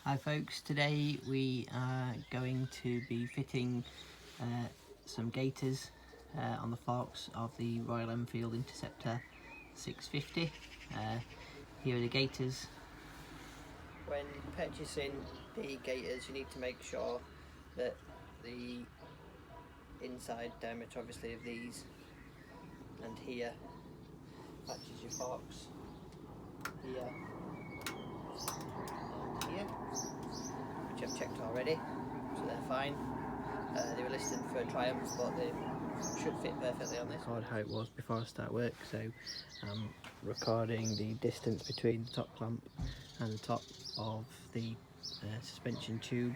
Hi folks, today we are going to be fitting some gaiters on the forks of the Royal Enfield Interceptor 650. Here are the gaiters. When purchasing the gaiters, you need to make sure that the inside diameter obviously of these and here matches your forks here and here, which I've checked already, so they're fine. They were listed for Triumph, but they should fit perfectly on this. Record how it was before I start work, so I'm recording the distance between the top clamp and the top of the suspension tube.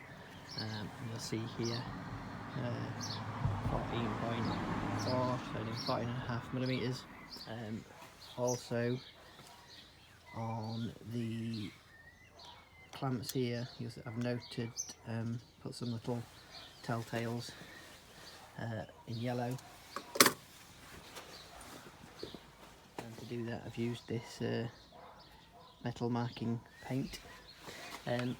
You'll see here 14.4, so 14.5mm. Also on the clamps here, I've noted, put some little telltales in yellow, and to do that I've used this metal marking paint.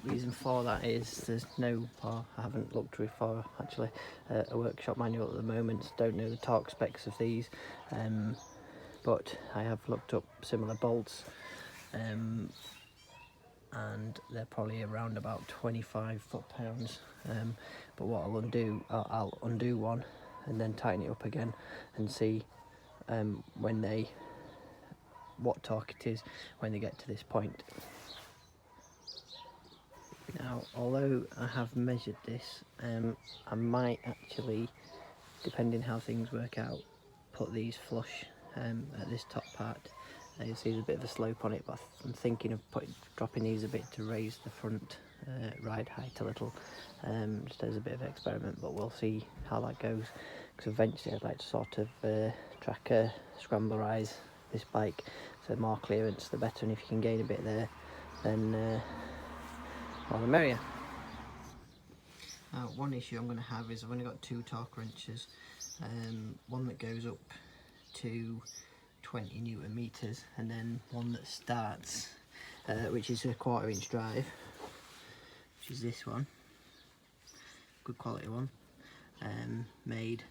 Reason for that is there's no, or I haven't looked for actually, a workshop manual at the moment, so don't know the torque specs of these, but I have looked up similar bolts, and they're probably around about 25 foot-pounds. But what I'll undo one and then tighten it up again and see what torque it is when they get to this point. Now, although I have measured this, I might actually, depending how things work out, put these flush at this top part. You'll see there's a bit of a slope on it, but I'm thinking of dropping these a bit to raise the front ride height a little, just as a bit of an experiment, but we'll see how that goes, because eventually I'd like to sort of tracker, scramblerise this bike, so the more clearance the better, and if you can gain a bit there, then more the merrier. One issue I'm going to have is I've only got two torque wrenches, one that goes up to 20 Newton meters, and then one that starts, which is a 1/4 inch drive, which is this one, good quality one, made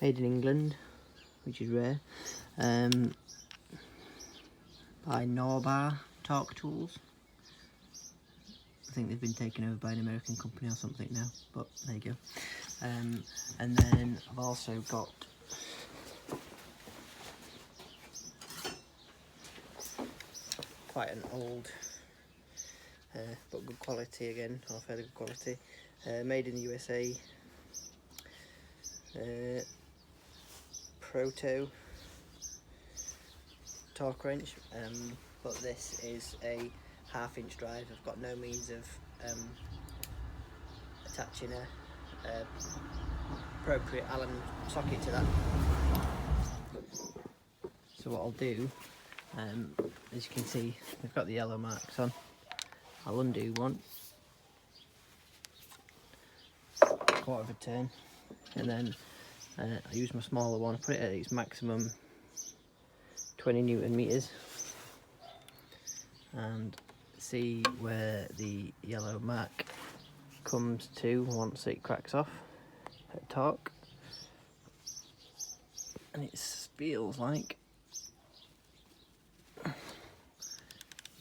in England, which is rare, by Norbar Torque Tools. I think they've been taken over by an American company or something now, but there you go. And then I've also got quite an old, but good quality again, or fairly good quality, made in the USA, Proto torque wrench, but this is a 1/2 inch drive. I've got no means of attaching a appropriate Allen socket to that. So what I'll do, as you can see, we've got the yellow marks on. I'll undo one, 1/4 of a turn, and then I use my smaller one, put it at its maximum 20 Newton meters, and see where the yellow mark comes to once it cracks off at torque, and it feels like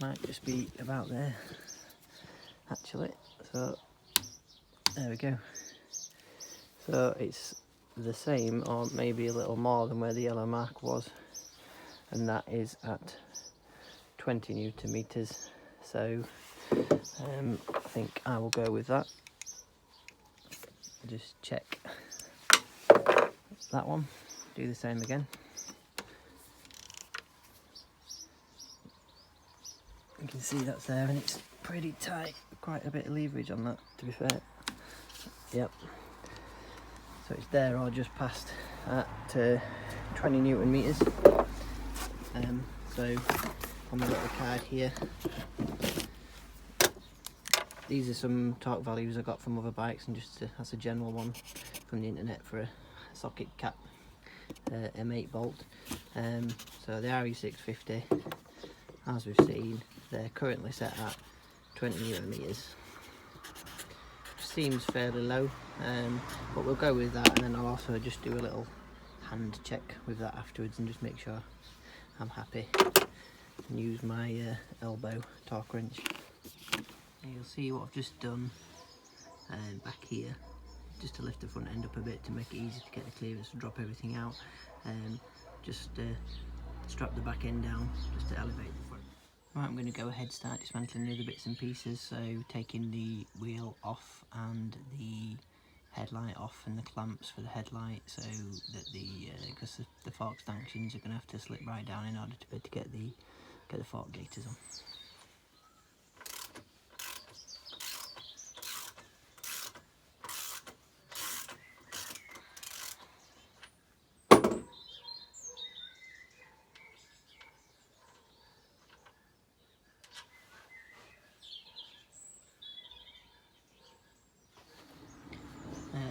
might just be about there actually, so there we go. So it's the same, or maybe a little more than where the yellow mark was, and that is at 20 Newton meters. So I think I will go with that. Just check that one, do the same again. You can see that's there, and it's pretty tight, quite a bit of leverage on that, to be fair. Yep, so it's there or just past at 20 Newton meters. So on the little card here, these are some torque values I got from other bikes, and just that's a general one from the internet for a socket cap M8 bolt. So the RE650, as we've seen, they're currently set at 20 Newton meters. Seems fairly low, but we'll go with that, and then I'll also just do a little hand check with that afterwards and just make sure I'm happy, and use my elbow torque wrench. And you'll see what I've just done back here, just to lift the front end up a bit to make it easy to get the clearance to drop everything out. Just strap the back end down just to elevate the front. Right, I'm going to go ahead, start dismantling the other bits and pieces, so taking the wheel off and the headlight off and the clamps for the headlight, so that because the fork stanchions are going to have to slip right down in order to be able to get the fork gaiters on.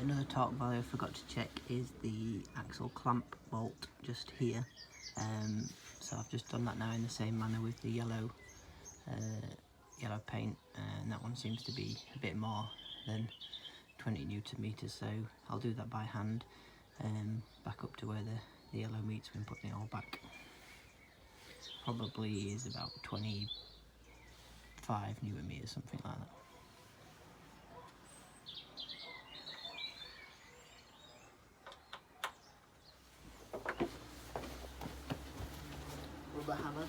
Another torque value I forgot to check is the axle clamp bolt just here. So I've just done that now in the same manner with the yellow paint, and that one seems to be a bit more than 20 Newton meters, so I'll do that by hand, back up to where the yellow meets when putting it all back. Probably is about 25 Newton meters, something like that. Rubber hammer.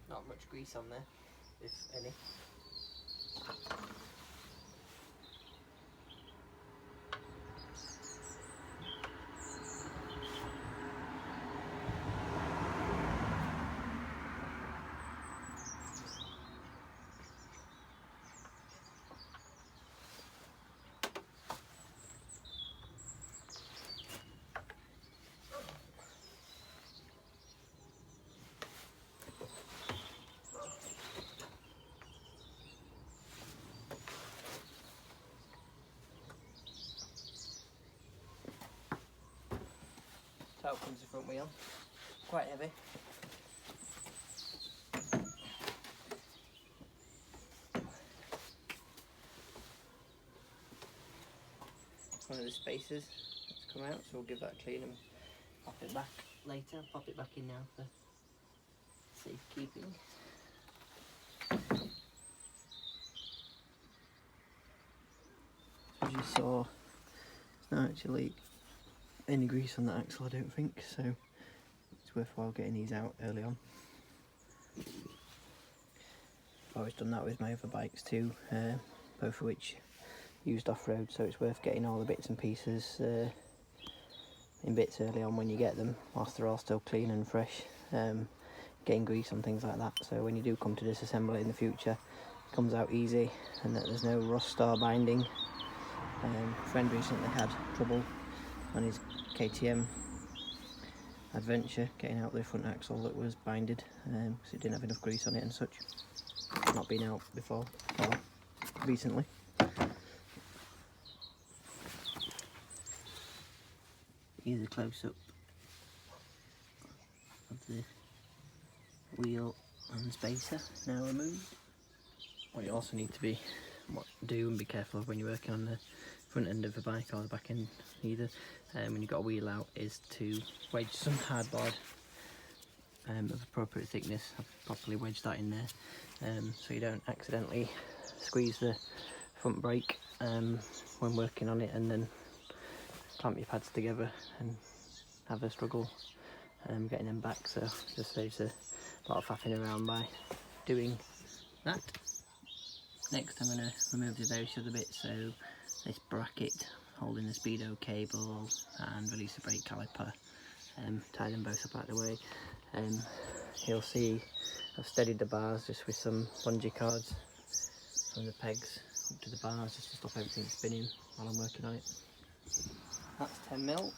Not much grease on there, if any. Out comes the front wheel, quite heavy. One of the spacers that's come out, so we'll give that a clean and pop it back later. I'll pop it back in now for safekeeping. As you saw, it's not actually any grease on that axle, I don't think, so it's worthwhile getting these out early on. I've always done that with my other bikes too, both of which used off-road, so it's worth getting all the bits and pieces in bits early on when you get them, whilst they're all still clean and fresh, getting grease on things like that, so when you do come to disassemble it in the future, it comes out easy and that there's no rust or binding. A friend recently had trouble on his KTM adventure getting out the front axle that was binded, because it didn't have enough grease on it and such. Not been out before, or recently. Here's a close-up of the wheel and spacer now removed. What you also need to do and be careful of when you're working on the front end of a bike or the back end either, when you've got a wheel out, is to wedge some hardboard of appropriate thickness. I've properly wedged that in there, so you don't accidentally squeeze the front brake when working on it and then clamp your pads together and have a struggle getting them back, so just saves a lot of faffing around by doing that. Next I'm going to remove the various other bits, so this bracket holding the speedo cable and release the brake caliper, tie them both up out of the way. You'll see I've steadied the bars just with some bungee cords from the pegs up to the bars just to stop everything spinning while I'm working on it. That's 10mm.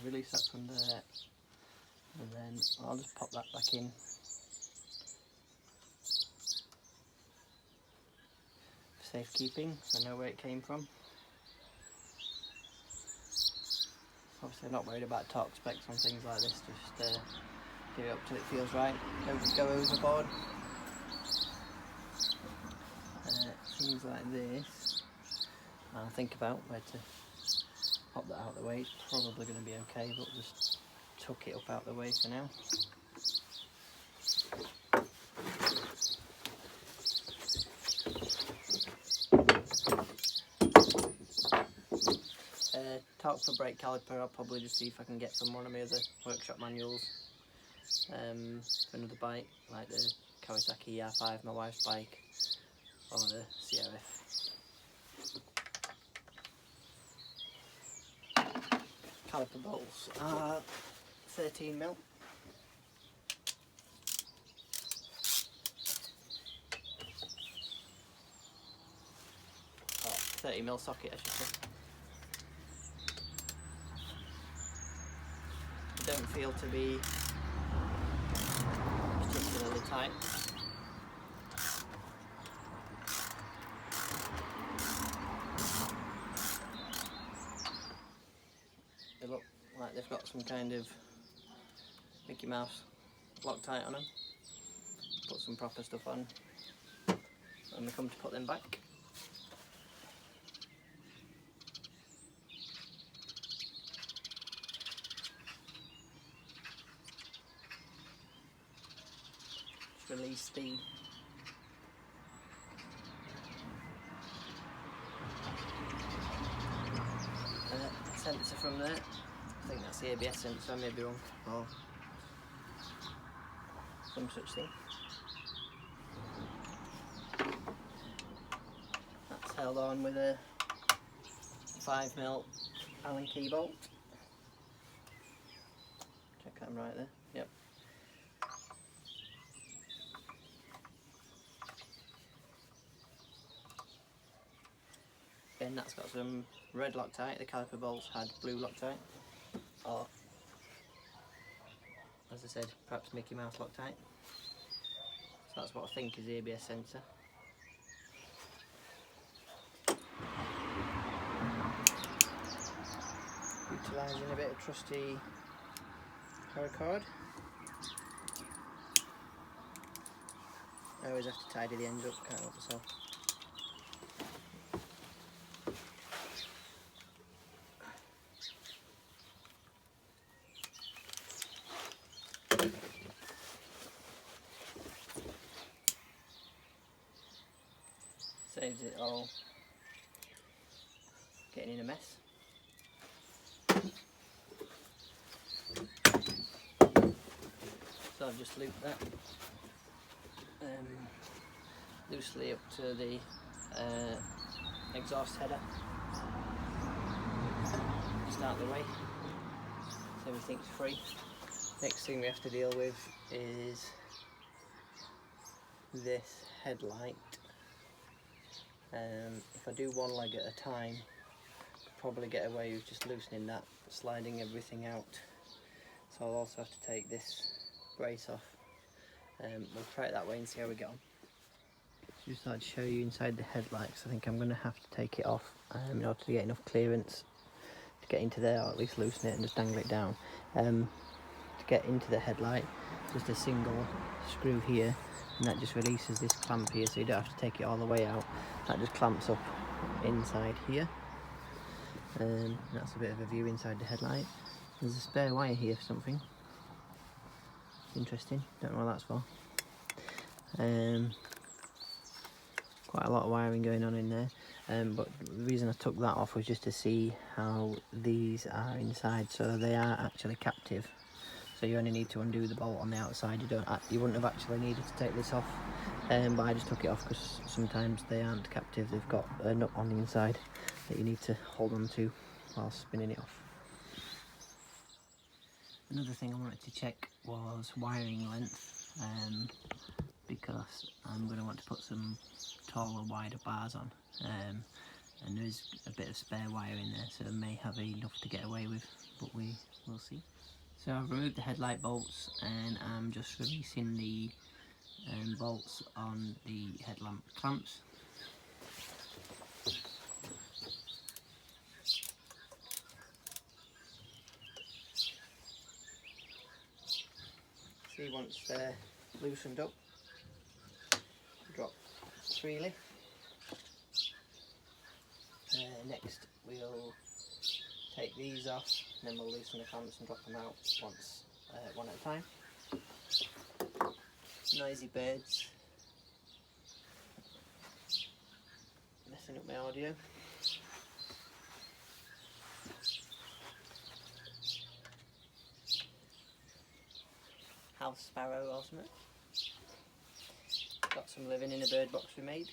release that from there, and then I'll just pop that back in. For safekeeping, so I know where it came from. Obviously I'm not worried about torque specs on things like this, just get it up till it feels right, don't go overboard. Things like this, I'll think about where to pop that out of the way. It's probably going to be okay, but just tuck it up out of the way for now. Torque for brake caliper, I'll probably just see if I can get from one of my other workshop manuals for another bike, like the Kawasaki R5, my wife's bike, or the CRF. Caliper bolts are 13mm. Or 30mm socket, I should say. They don't feel to be particularly tight. They look like they've got some kind of Mickey Mouse Loctite on them. Put some proper stuff on when we come to put them back. Just release the sensor from there. I think that's the ABS sensor, I may be wrong, or some such thing. That's held on with a 5mm Allen key bolt. Check that I'm right there, yep. Again, that's got some red Loctite, the caliper bolts had blue Loctite, or as I said, perhaps Mickey Mouse Loctite. So that's what I think is the ABS sensor. Utilising a bit of trusty paracord. I always have to tidy the ends up, can't help myself. Saves it all getting in a mess. So I've just looped that loosely up to the exhaust header, just out of the way, so everything's free. Next thing we have to deal with is this headlight. If I do one leg at a time, I'll probably get away with just loosening that, sliding everything out. So I'll also have to take this brace off. We'll try it that way and see how we get on. Just thought I'd show you inside the headlights. I think I'm going to have to take it off in order to get enough clearance to get into there, or at least loosen it and just dangle it down. To get into the headlight, just a single screw here, and that just releases this clamp here, so you don't have to take it all the way out. That just clamps up inside here. That's a bit of a view inside the headlight. There's a spare wire here for something. Interesting, don't know what that's for. Quite a lot of wiring going on in there, but the reason I took that off was just to see how these are inside. So they are actually captive, so you only need to undo the bolt on the outside. You wouldn't have actually needed to take this off, but I just took it off because sometimes they aren't captive. They've got a nut on the inside that you need to hold on to while spinning it off. Another thing I wanted to check was wiring length, because I'm going to want to put some taller, wider bars on. and there's a bit of spare wire in there, so I may have enough to get away with, but we will see. So I've removed the headlight bolts and I'm just releasing the bolts on the headlamp clamps. See, once they're loosened up, drop freely. Next we'll take these off, and then we'll loosen the clamps and drop them out once, one at a time. Noisy birds messing up my audio. House sparrow or something. Got some living in a bird box we made.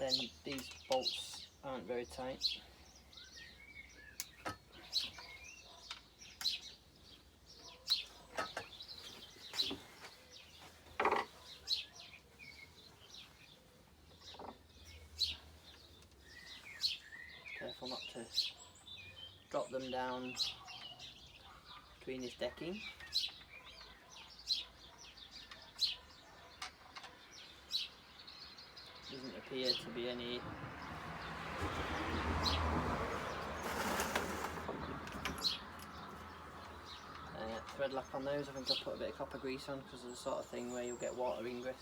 Then these bolts aren't very tight. Careful not to drop them down between this decking. Doesn't appear to be any thread lock on those. I think I'll put a bit of copper grease on because of the sort of thing where you'll get water ingress.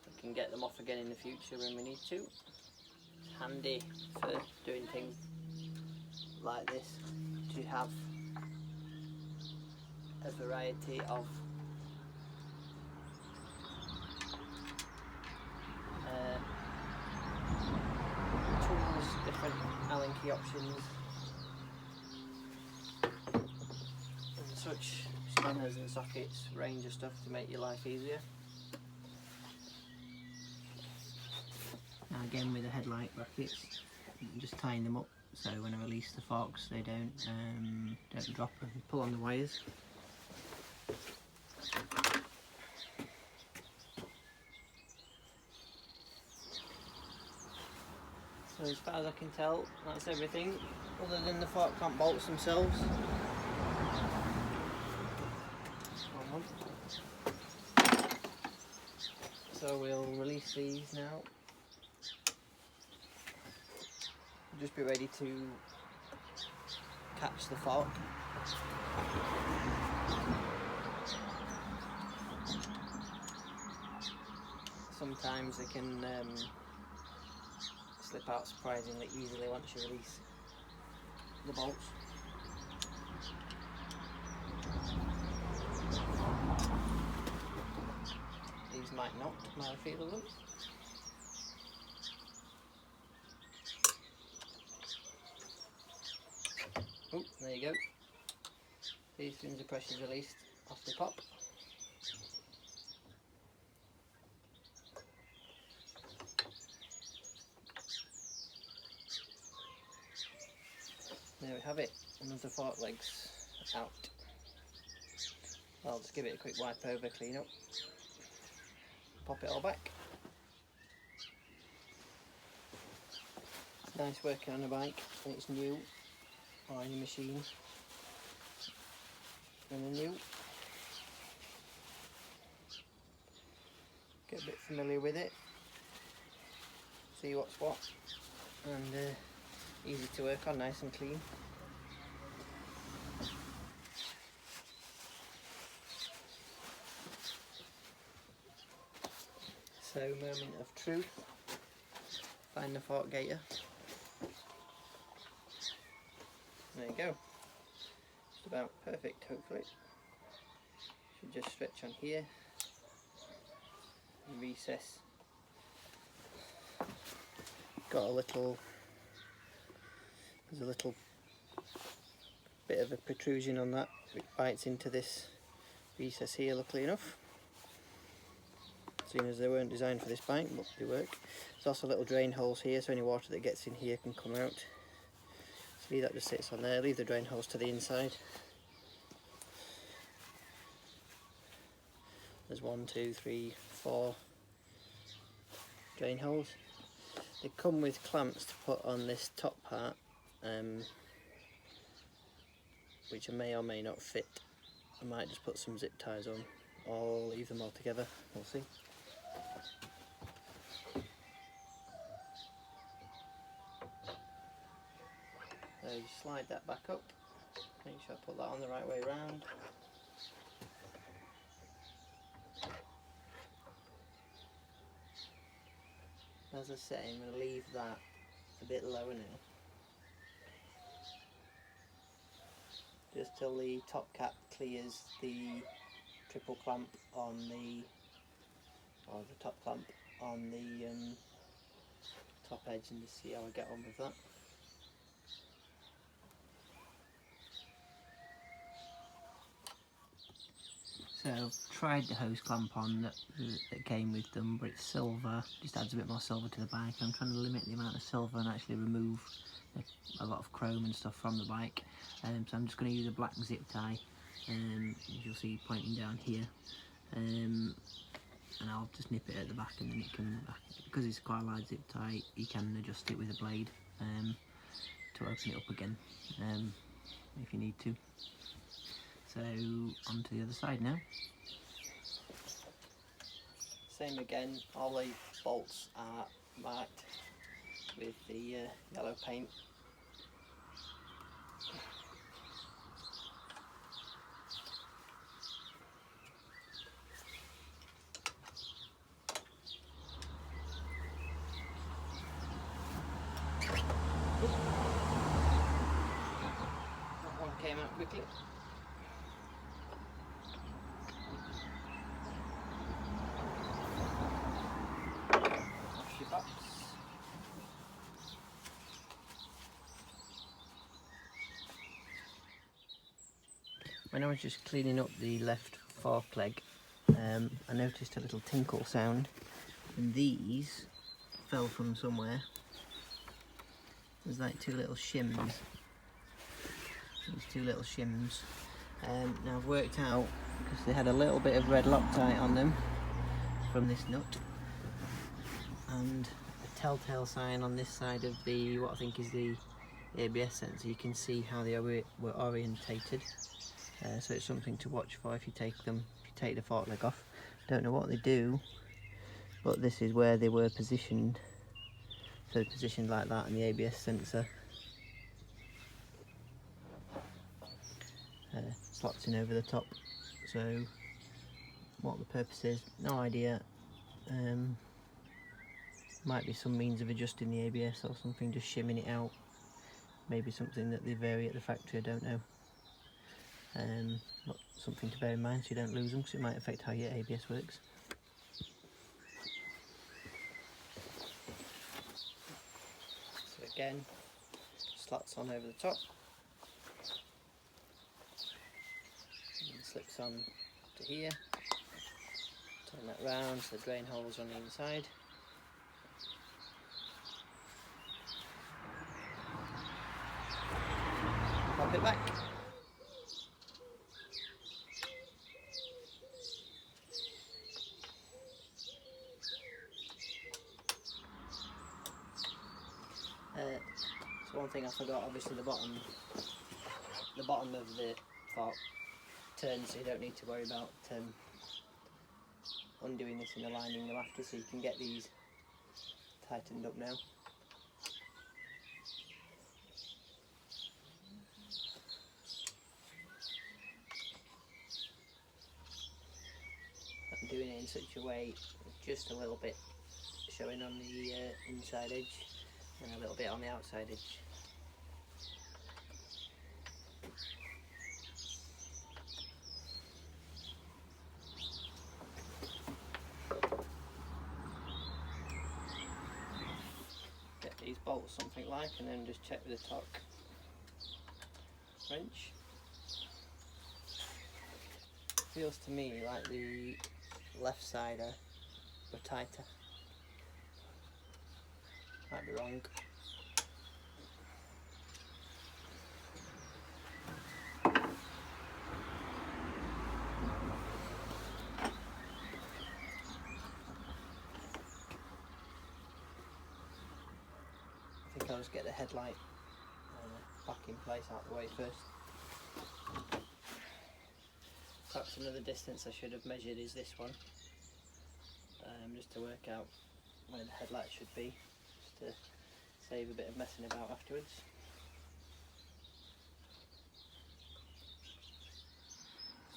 We can get them off again in the future when we need to. It's handy for doing things like this to have a variety of tools, different Allen key options and such, spanners and sockets, range of stuff to make your life easier. Now again with the headlight brackets, I'm just tying them up so when I release the forks they don't drop and pull on the wires. So as far as I can tell, that's everything other than the fork clamp bolts themselves. So we'll release these now. Just be ready to catch the fork. Sometimes they can slip out surprisingly easily once you release the bolts. These might not, my feel of them. Oh, there you go. See, as soon as the pressure's released, off they pop. There we have it, one of the fork legs out. I'll just give it a quick wipe over, clean up, pop it all back. It's nice working on a bike when it's new, or any machine when they're new. Get a bit familiar with it, see what's what, and easy to work on, nice and clean. So, moment of truth, find the fork gaiter. There you go, just about perfect hopefully. Should just stretch on here, and recess. Got a little, there's a little bit of a protrusion on that, which bites into this recess here luckily enough. Seeing as they weren't designed for this bike, but they work. There's also little drain holes here, so any water that gets in here can come out. See, that just sits on there. Leave the drain holes to the inside. there's 1, 2, 3, 4 drain holes. They come with clamps to put on this top part, which I may or may not fit. I might just put some zip ties on or leave them all together, we'll see. So you slide that back up, make sure I put that on the right way round. As I say, I'm going to leave that a bit lower now, just till the top cap clears the triple clamp on the, or the top clamp on the top edge, and just see how I get on with that. So I've tried the hose clamp on that came with them, but it's silver, just adds a bit more silver to the bike. I'm trying to limit the amount of silver and actually remove a lot of chrome and stuff from the bike. So I'm just going to use a black zip tie, as you'll see pointing down here, and I'll just nip it at the back, and then it can, because it's quite a large zip tie, you can adjust it with a blade to open it up again if you need to. So on to the other side now. Same again, all the bolts are marked with the yellow paint. That one came out quickly. When I was just cleaning up the left fork leg, I noticed a little tinkle sound, and these fell from somewhere. There's like two little shims. These two little shims. Now I've worked out, because they had a little bit of red Loctite on them from this nut, and a telltale sign on this side of the, what I think is the ABS sensor. You can see how they were orientated. So it's something to watch for if you take the fork leg off. Don't know what they do, but this is where they were positioned. So positioned like that, and the ABS sensor slots in over the top. So what the purpose is, no idea. Might be some means of adjusting the ABS or something, just shimming it out. Maybe something that they vary at the factory, I don't know. But something to bear in mind so you don't lose them, because it might affect how your ABS works. So again, slots on over the top, and slips on to here. Turn that round so the drain holes are on the inside. Pop it back. So one thing I forgot, obviously the bottom of the fork turns, so you don't need to worry about undoing this and aligning them after, so you can get these tightened up now. I'm doing it in such a way, just a little bit showing on the inside edge and a little bit on the outside edge. Get these bolts something like, and then just check with the torque wrench. Feels to me like the left side were tighter. Might be wrong. just get the headlight back in place out the way first. Perhaps another distance I should have measured is this one, just to work out where the headlight should be, just to save a bit of messing about afterwards.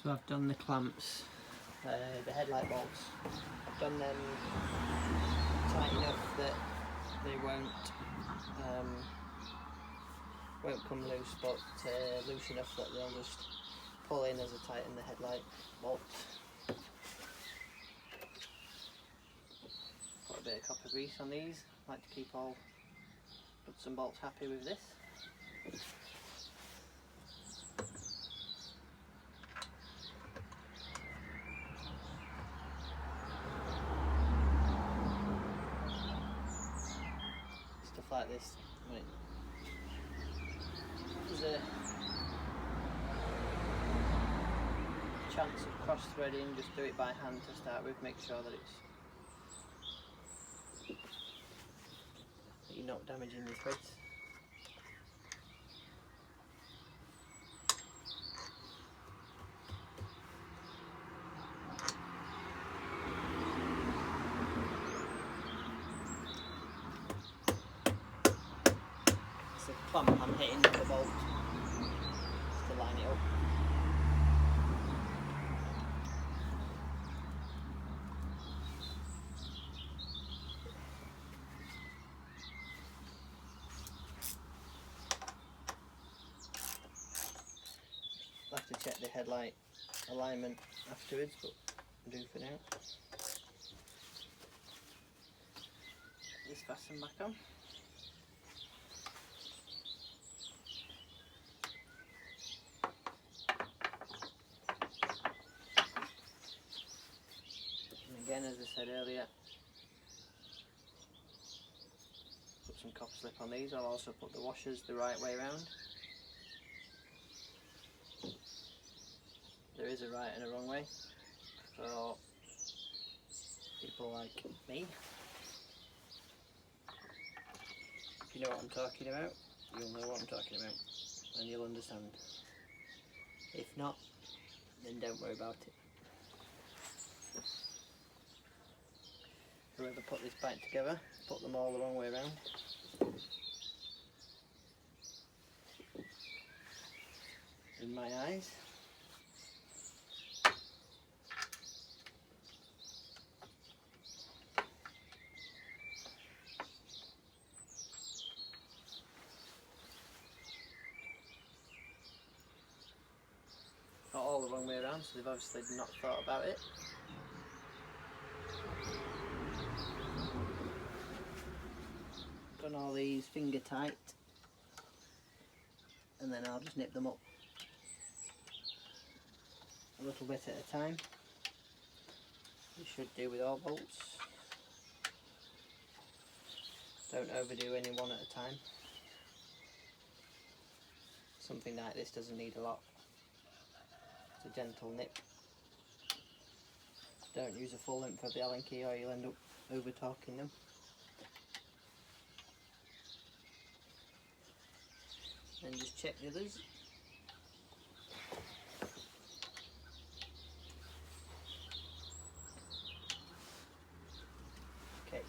So I've done the clamps, the headlight bolts. I've done them tight enough that they won't come loose, but loose enough that they'll just pull in as I tighten the headlight bolts. Got a bit of copper grease on these. I like to keep all nuts and bolts happy with this. Stuff like this, when there's a chance of cross threading, just do it by hand to start with. Make sure that you're not damaging your threads. It's a clamp I'm hitting with the bolt just to line it up. I'll have to check the headlight alignment afterwards, but I'll do for now. This fasten back on. And again, as I said earlier, put some copper slip on these. I'll also put the washers the right way around. There is a right and a wrong way for people like me. If you know what I'm talking about, you'll know what I'm talking about and you'll understand. If not, then don't worry about it. Whoever put this bike together, put them all the wrong way around. In my eyes. Not all the wrong way around, so they've obviously not thought about it. Done all these finger tight, and then I'll just nip them up a little bit at a time. You should do with all bolts. Don't overdo any one at a time. Something like this doesn't need a lot. It's a gentle nip. Don't use a full length of the Allen key or you'll end up over torquing them. And just check the others. Okay.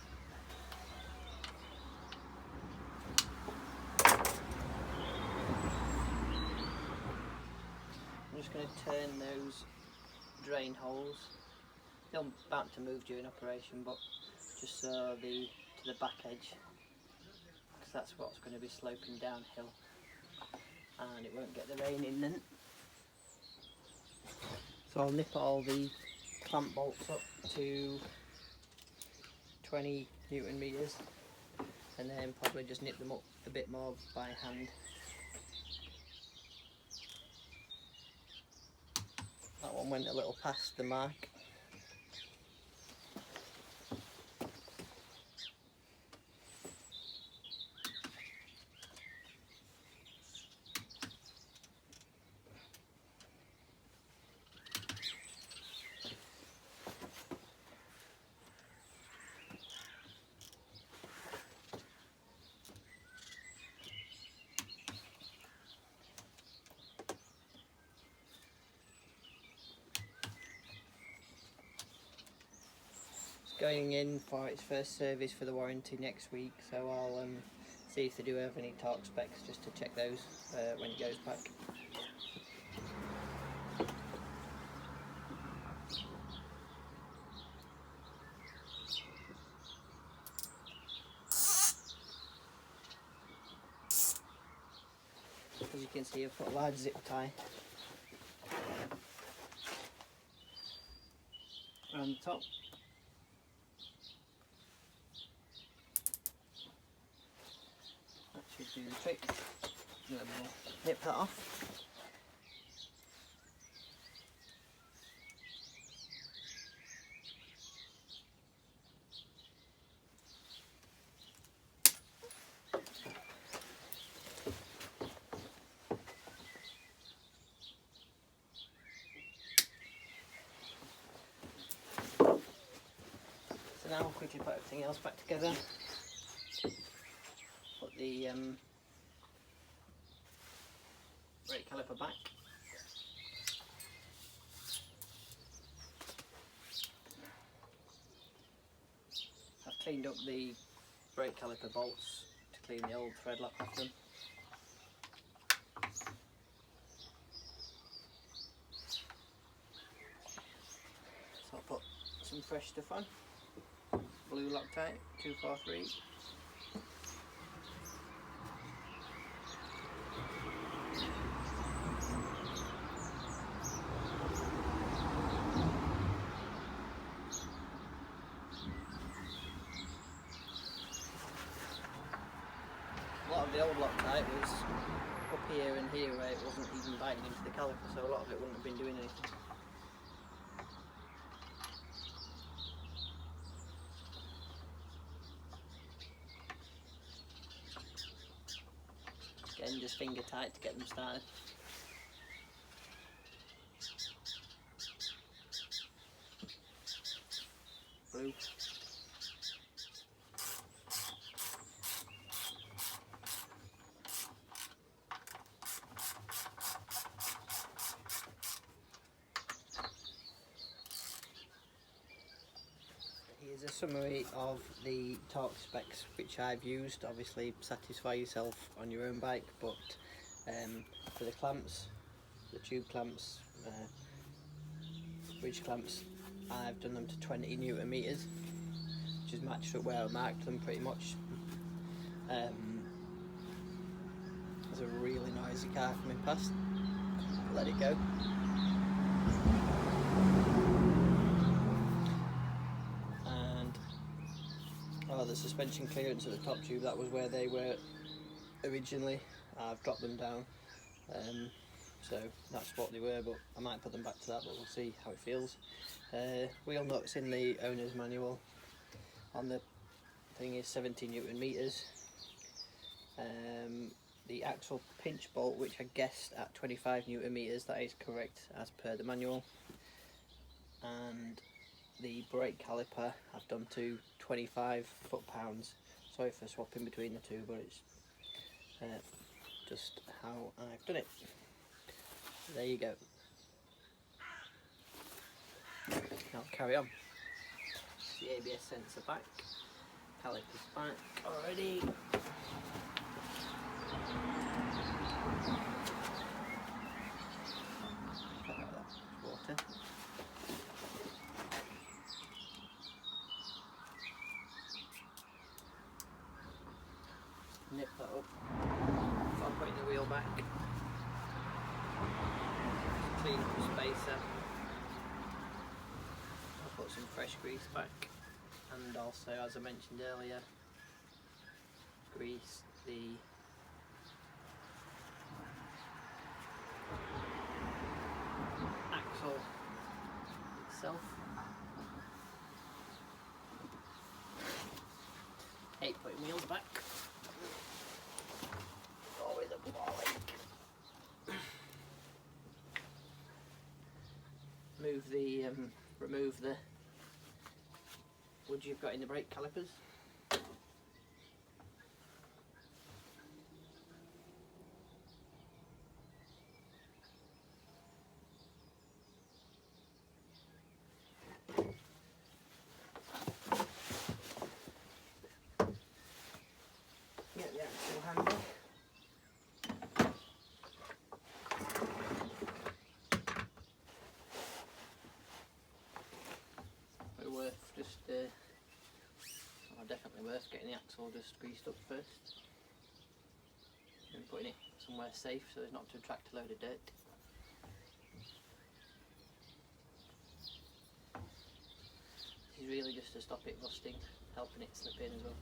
I'm just going to turn those drain holes. They're about to move during operation, but just so to the back edge, because that's what's going to be sloping downhill, and it won't get the rain in then. So I'll nip all the clamp bolts up to 20 Newton meters, and then probably just nip them up a bit more by hand. That one went a little past the mark. going in for its first service for the warranty next week, so I'll see if they do have any torque specs just to check those when it goes back. As you can see, I've put a large zip tie around the top. That should do the trick. And then we'll nip that off. So now I'll quickly put everything else back together. Put the brake caliper back. I've cleaned up the brake caliper bolts to clean the old thread lock off them. So I'll put some fresh stuff on. Blue Loctite 243. A lot of the old Loctite was up here and here where it wasn't even biting into the caliper, so a lot of it wouldn't have been doing anything. Again, just finger tight to get them started. Blue. Here's a summary of the torque specs which I've used. Obviously satisfy yourself on your own bike, but for the clamps, the tube clamps, bridge clamps, I've done them to 20 Newton meters, which is matched up where I marked them pretty much. There's a really noisy car coming past. Let it go. The suspension clearance at the top tube, that was where they were originally. I've dropped them down, so that's what they were, but I might put them back to that, but we'll see how it feels. Wheel nuts in the owner's manual on the thing is 70 Newton meters. The axle pinch bolt, which I guessed at 25 Newton meters, that is correct as per the manual. And the brake caliper I've done to 25 foot-pounds. Sorry for swapping between the two, but it's just how I've done it. There you go. Now carry on. The ABS sensor back, calipers back already. Water. Nip that up before putting the wheel back. Just clean up the spacer. I'll put some fresh grease back, and also, as I mentioned earlier, grease the axle itself. 8-point wheels back. Remove the wood you've got in the brake calipers. worth getting the axle just greased up first and putting it somewhere safe so as not to attract a load of dirt. This is really just to stop it rusting, helping it slip in as well.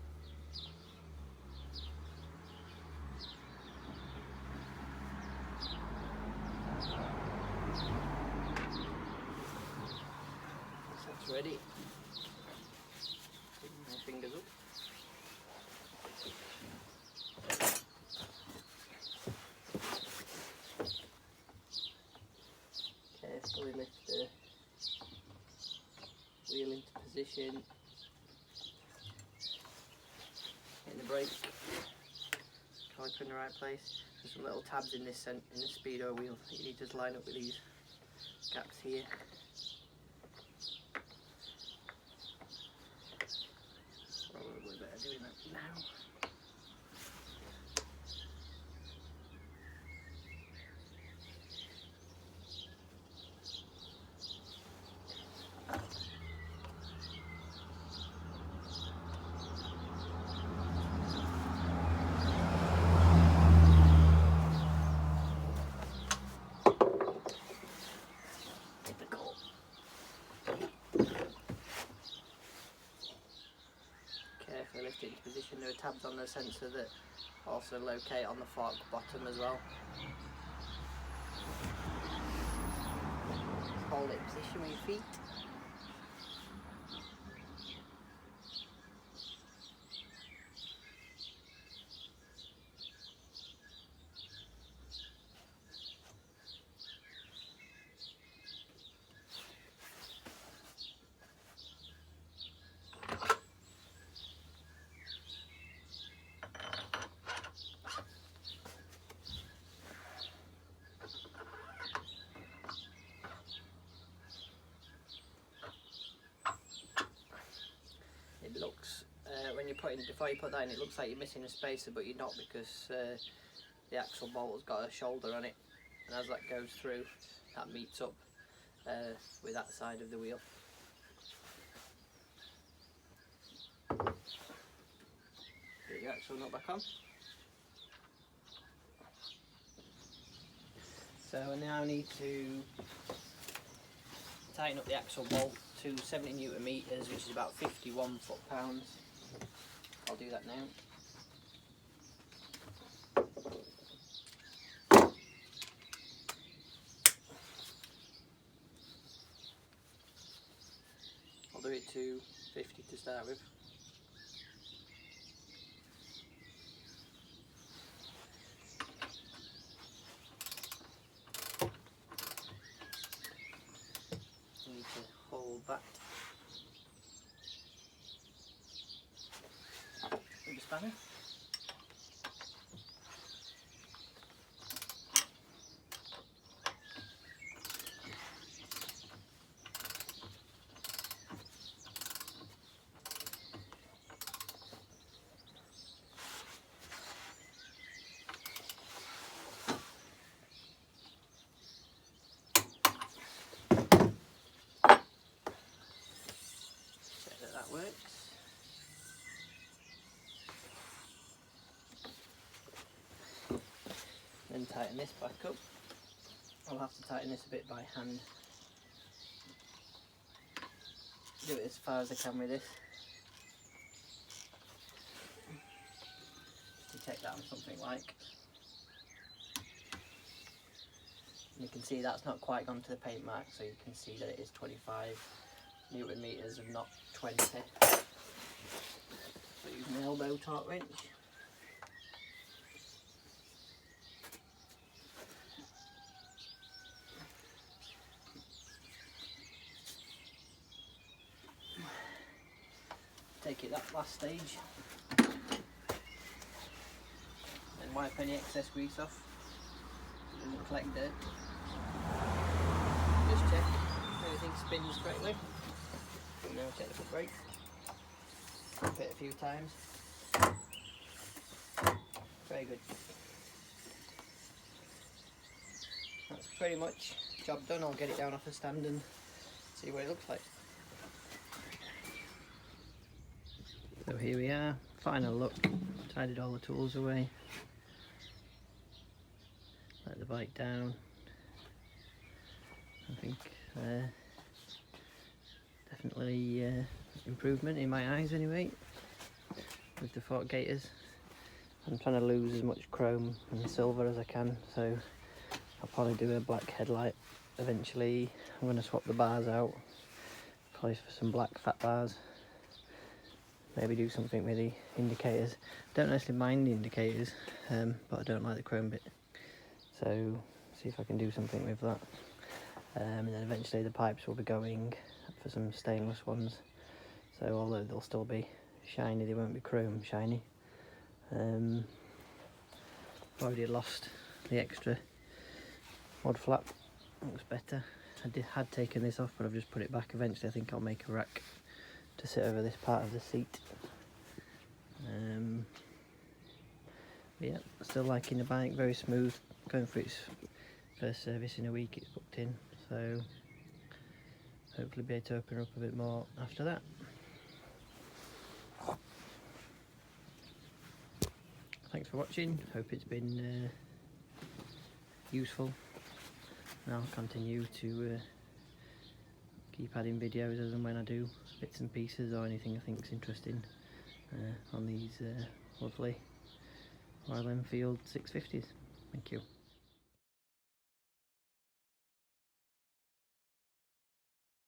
So that's ready. Put my fingers up. Carefully lift the wheel into position. Getting the brake caliper in the right place. There's some little tabs in this speedo wheel that you need to line up with these gaps here. Probably better doing that now. Carefully lift it into position. There are tabs on the sensor that also locate on the fork bottom as well. Hold it in position with your feet. It looks, before you put that in, it looks like you're missing a spacer, but you're not, because the axle bolt has got a shoulder on it, and as that goes through, that meets up with that side of the wheel. Get your axle nut back on. So I now need to tighten up the axle bolt to 70 Newton meters, which is about 51 foot-pounds. I'll do that now. I'll do it to 50 to start with. I need to hold that with the spanner. That works. Then tighten this back up. I'll have to tighten this a bit by hand. Do it as far as I can with this. Just to check that on something like. You can see that's not quite gone to the paint mark, so you can see that it is 25 Newton meters and not 20. So use an elbow torque wrench. Take it that last stage and wipe any excess grease off so it doesn't collect dirt. Just check everything spins correctly. Now check the foot brake. Tap it a few times. Very good. That's pretty much job done. I'll get it down off the stand and see what it looks like. So here we are, final look. Tidied all the tools away, let the bike down. I think definitely improvement in my eyes anyway with the fork gaiters. I'm trying to lose as much chrome and silver as I can, so I'll probably do a black headlight eventually. I'm going to swap the bars out, probably for some black fat bars. Maybe do something with the indicators. Don't necessarily mind the indicators, but I don't like the chrome bit. So see if I can do something with that. And then eventually the pipes will be going for some stainless ones. So although they'll still be shiny, they won't be chrome shiny. Already lost the extra mod flap. Looks better. I had taken this off, but I've just put it back. Eventually I think I'll make a rack to sit over this part of the seat. But yeah, still liking the bike, very smooth. Going for its first service in a week, it's booked in, so hopefully be able to open up a bit more after that. Thanks for watching, hope it's been useful, and I'll continue to keep adding videos as and when I do bits and pieces or anything I think is interesting on these lovely Royal Enfield 650s. Thank you.